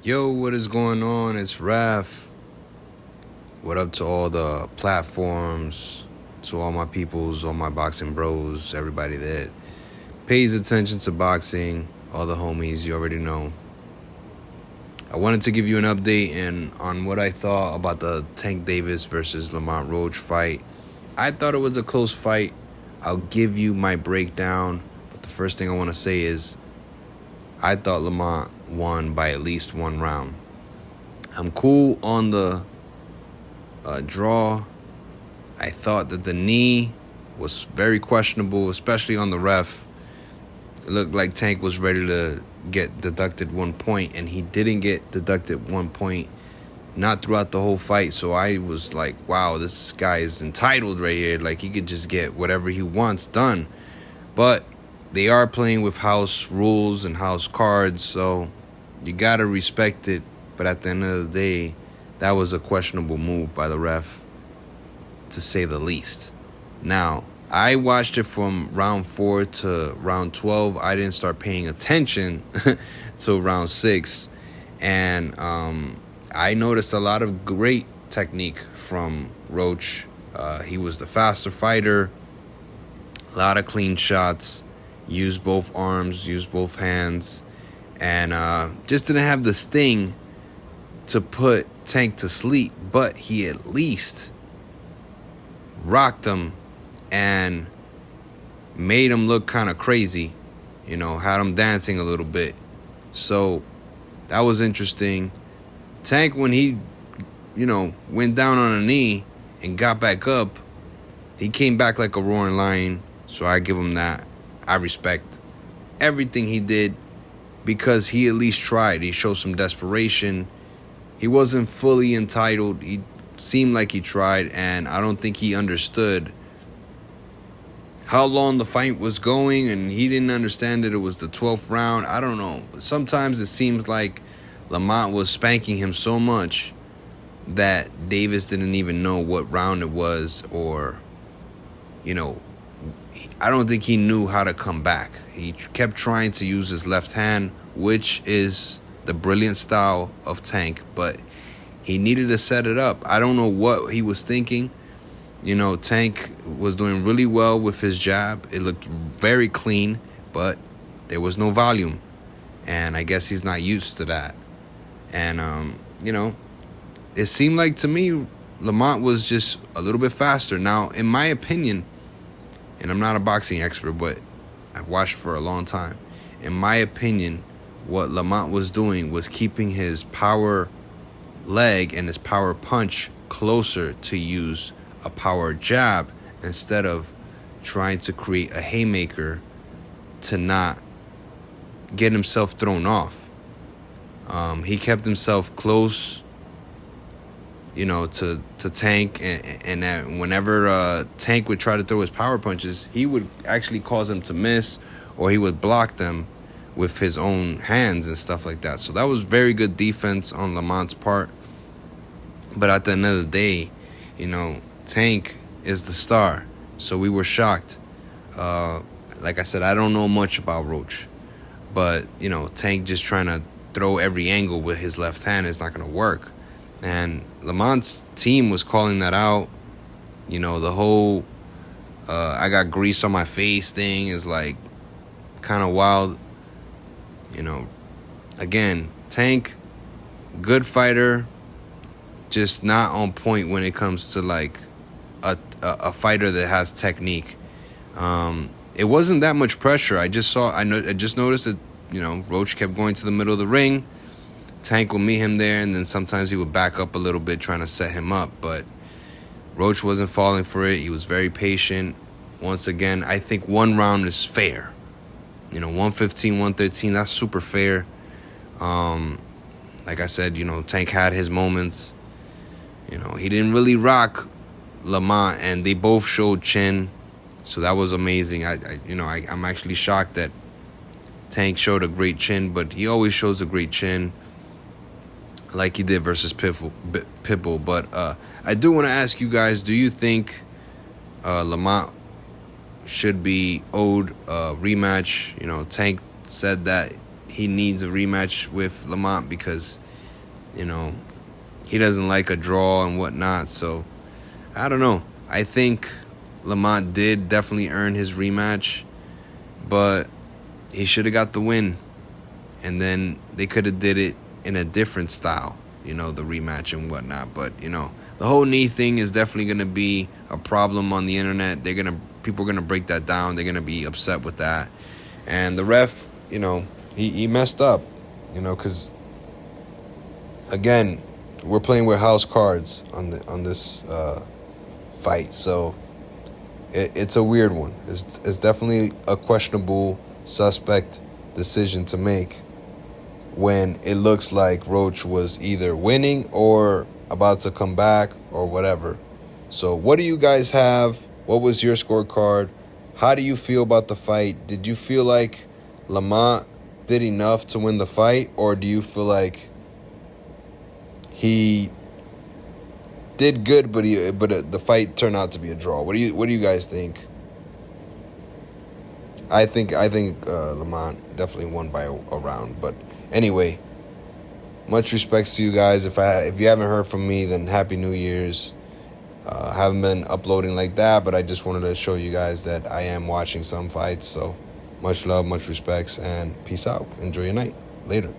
Yo, what is going on? It's Raf. What up to all the platforms, to all my peoples, all my boxing bros, everybody that pays attention to boxing, all the homies, you already know. I wanted to give you an update on what I thought about the Tank Davis versus Lamont Roach fight. I thought it was a close fight. I'll give you my breakdown, but the first thing I want to say is I thought Lamont won by at least one round. I'm cool on the draw. I thought that the knee was very questionable, especially on the ref. It looked like Tank was ready to get deducted 1 point, and he didn't get deducted 1 point, not throughout the whole fight. So I was like, wow, this guy is entitled right here. Like, he could just get whatever he wants done. But they are playing with house rules and house cards, so you got to respect it. But at the end of the day, that was a questionable move by the ref, to say the least. Now, I watched it from round 4 to round 12. I didn't start paying attention till round 6. And I noticed a lot of great technique from Roach. He was the faster fighter. A lot of clean shots. Used both arms, used both hands. And just didn't have the sting to put Tank to sleep. But he at least rocked him and made him look kind of crazy, had him dancing a little bit. So that was interesting. Tank, when he, went down on a knee and got back up, he came back like a roaring lion. So I give him that. I respect everything he did because he at least tried. He showed some desperation. He wasn't fully entitled. He seemed like he tried, and I don't think he understood how long the fight was going, and he didn't understand that it was the 12th round. I don't know. Sometimes it seems like Lamont was spanking him so much that Davis didn't even know what round it was, or, I don't think he knew how to come back. He kept trying to use his left hand, which is the brilliant style of Tank, but he needed to set it up. I don't know what he was thinking. Tank was doing really well with his jab. It looked very clean, but there was no volume. And I guess he's not used to that. And, it seemed like to me Lamont was just a little bit faster. Now, in my opinion, and I'm not a boxing expert, but I've watched for a long time. In my opinion, what Lamont was doing was keeping his power leg and his power punch closer to use a power jab instead of trying to create a haymaker to not get himself thrown off. He kept himself close, to Tank, and whenever Tank would try to throw his power punches, he would actually cause him to miss, or he would block them with his own hands and stuff like that. So that was very good defense on Lamont's part. But at the end of the day, Tank is the star. So we were shocked. Like I said, I don't know much about Roach. But, Tank just trying to throw every angle with his left hand is not going to work. And Lamont's team was calling that out. The whole I got grease on my face thing is like kind of wild. Again, Tank, good fighter, just not on point when it comes to like a fighter that has technique. It wasn't that much pressure. I just noticed that Roach kept going to the middle of the ring. Tank would meet him there, and then sometimes he would back up a little bit trying to set him up. But Roach wasn't falling for it. He was very patient. Once again, I think one round is fair. 115, 113, that's super fair. Like I said, Tank had his moments. He didn't really rock Lamont, and they both showed chin, so that was amazing. I'm actually shocked that Tank showed a great chin, but he always shows a great chin, like he did versus Pitbull. But I do want to ask you guys: do you think Lamont should be owed a rematch? Tank said that he needs a rematch with Lamont because You know, he doesn't like a draw and whatnot. So I don't know. I think Lamont did definitely earn his rematch, but he should have got the win, and then they could have did it in a different style, the rematch and whatnot. But the whole knee thing is definitely gonna be a problem on the internet. People are gonna break that down. They're gonna be upset with that, and the ref, he messed up, because again, we're playing with house cards on this fight, so it's a weird one. It's definitely a questionable, suspect decision to make when it looks like Roach was either winning or about to come back or whatever. So what do you guys have? What was your scorecard? How do you feel about the fight? Did you feel like Lamont did enough to win the fight, or do you feel like he did good, but the fight turned out to be a draw? What do you guys think? I think Lamont definitely won by a round. But anyway, much respects to you guys. If you haven't heard from me, then Happy New Year's. Haven't been uploading like that, but I just wanted to show you guys that I am watching some fights. So much love, much respects, and peace out. Enjoy your night. Later.